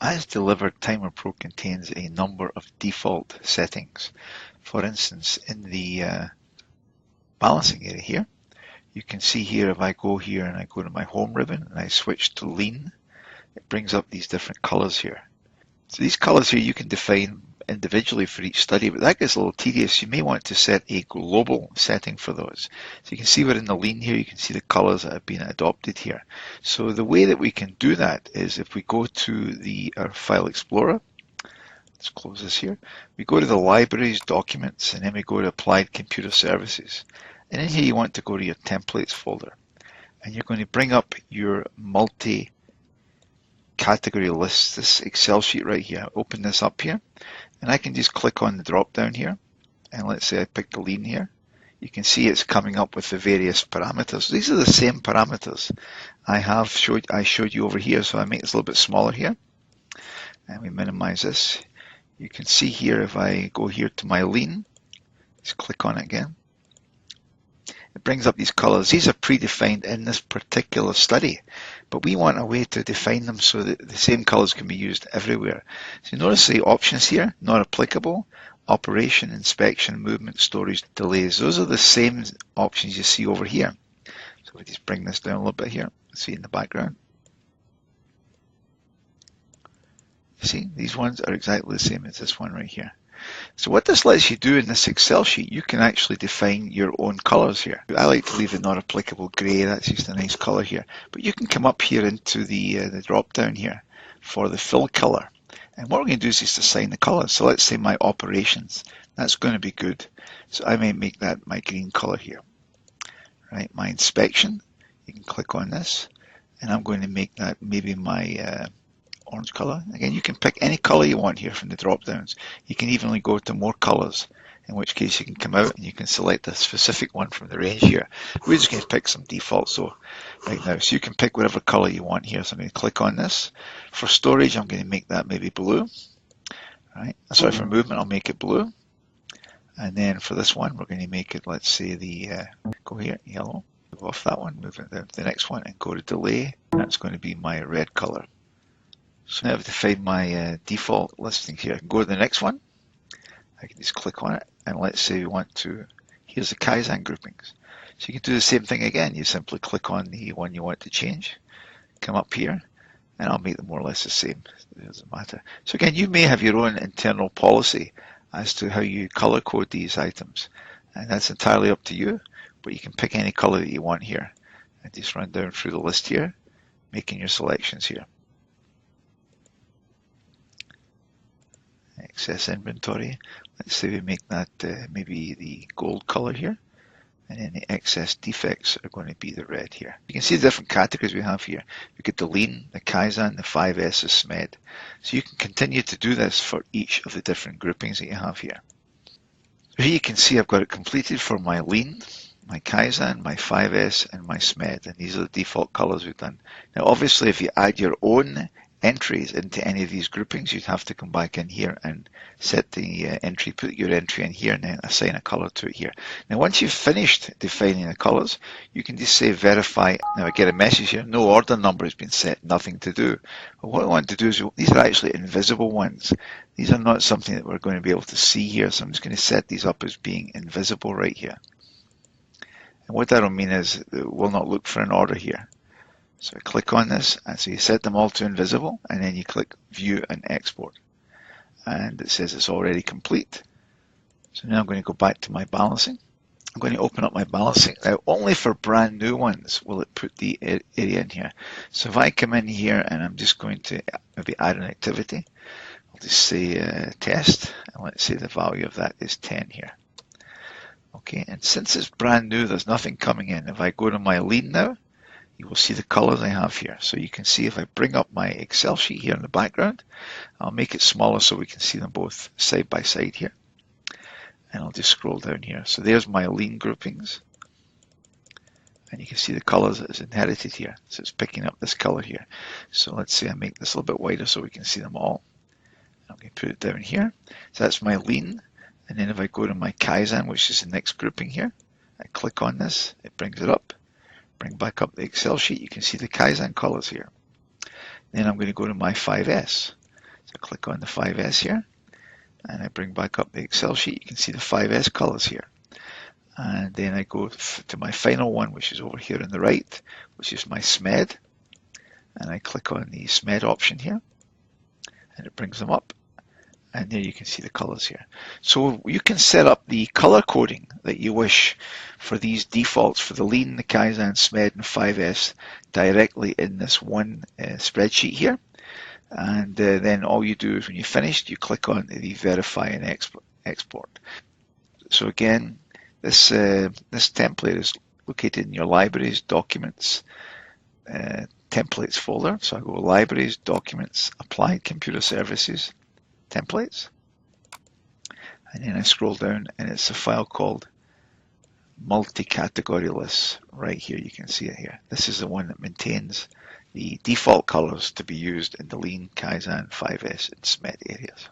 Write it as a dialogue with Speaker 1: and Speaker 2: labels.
Speaker 1: As delivered, Timer Pro contains a number of default settings. For instance, in the balancing area here, you can see here if I go here and I go to my home ribbon and I switch to Lean, it brings up these different colors here. So these colors here you can define individually for each study, but that gets a little tedious. You may want to set a global setting for those. So you can see within the Lean here, you can see the colors that have been adopted here. So the way that we can do that is if we go to our File Explorer, let's close this here, we go to the Libraries, Documents, and then we go to Applied Computer Services. And in here you want to go to your Templates folder. And you're going to bring up your multi-category list, this Excel sheet right here. Open this up here, and I can just click on the drop down here. And let's say I pick the Lean here. You can see it's coming up with the various parameters. These are the same parameters I showed you over here. So I make this a little bit smaller here. And we minimize this. You can see here if I go here to my Lean, just click on it again. It brings up these colors. These are predefined in this particular study, but we want a way to define them so that the same colors can be used everywhere. So you notice the options here, not applicable, operation, inspection, movement, storage, delays. Those are the same options you see over here. So we just bring this down a little bit here. See in the background. See, these ones are exactly the same as this one right here. So what this lets you do in this Excel sheet, you can actually define your own colors here. I like to leave the not applicable gray, that's just a nice color here. But you can come up here into the drop down here for the fill color. And what we're going to do is just assign the colors. So let's say my operations, that's going to be good. So I may make that my green color here. Right, my inspection, you can click on this, and I'm going to make that maybe my orange color. Again, you can pick any color you want here from the drop downs. You can even go to more colors, in which case you can come out and you can select a specific one from the range here. We're just going to pick some defaults so right now. So you can pick whatever color you want here. So I'm going to click on this. For storage, I'm going to make that maybe blue. Right. Sorry, for movement, I'll make it blue. And then for this one, we're going to make it, let's say go here, yellow. Move off that one, move it to the next one and go to delay. That's going to be my red color. So now I've defined my default listing here. I can go to the next one. I can just click on it. And let's say we want to, here's the Kaizen groupings. So you can do the same thing again. You simply click on the one you want to change. Come up here, and I'll make them more or less the same. It doesn't matter. So again, you may have your own internal policy as to how you color code these items. And that's entirely up to you. But you can pick any color that you want here. And just run down through the list here, making your selections here. Excess inventory. Let's say we make that maybe the gold color here, and then the excess defects are going to be the red here. You can see the different categories we have here. We get the Lean, the Kaizen, the 5S, the SMED. So you can continue to do this for each of the different groupings that you have here. So here you can see I've got it completed for my Lean, my Kaizen, my 5S, and my SMED, and these are the default colors we've done. Now obviously if you add your own entries into any of these groupings, you'd have to come back in here and set the entry, put your entry in here and then assign a color to it here. Now once you've finished defining the colors, you can just say verify. Now I get a message here, no order number has been set, nothing to do. But what I want to do is, these are actually invisible ones. These are not something that we're going to be able to see here, so I'm just going to set these up as being invisible right here. And what that'll mean is it will not look for an order here. So I click on this, and so you set them all to invisible, and then you click View and Export. And it says it's already complete. So now I'm going to go back to my balancing. I'm going to open up my balancing. Now, only for brand new ones will it put the area in here. So if I come in here and I'm just going to maybe add an activity, I'll just say test, and let's say the value of that is 10 here. Okay, and since it's brand new, there's nothing coming in. If I go to my Lean now, you will see the colors I have here. So you can see if I bring up my Excel sheet here in the background, I'll make it smaller so we can see them both side by side here. And I'll just scroll down here. So there's my Lean groupings. And you can see the colors that is inherited here. So it's picking up this color here. So let's say I make this a little bit wider so we can see them all. I'm going to put it down here. So that's my Lean. And then if I go to my Kaizen, which is the next grouping here, I click on this, it brings it up. Bring back up the Excel sheet, you can see the Kaizen colors here. Then I'm going to go to my 5S. So I click on the 5S here, and I bring back up the Excel sheet. You can see the 5S colors here. And then I go to my final one, which is over here on the right, which is my SMED. And I click on the SMED option here, and it brings them up. And there you can see the colors here. So you can set up the color coding that you wish for these defaults for the Lean, the Kaizen, SMED, and 5S directly in this one spreadsheet here. And then all you do is when you're finished, you click on the Verify and Export. So again, this template is located in your Libraries, Documents, Templates folder. So I go Libraries, Documents, Applied Computer Services, Templates, and then I scroll down and it's a file called multi-category lists. Right here, you can see it here. This is the one that maintains the default colors to be used in the Lean, Kaizen, 5S, and SMED areas.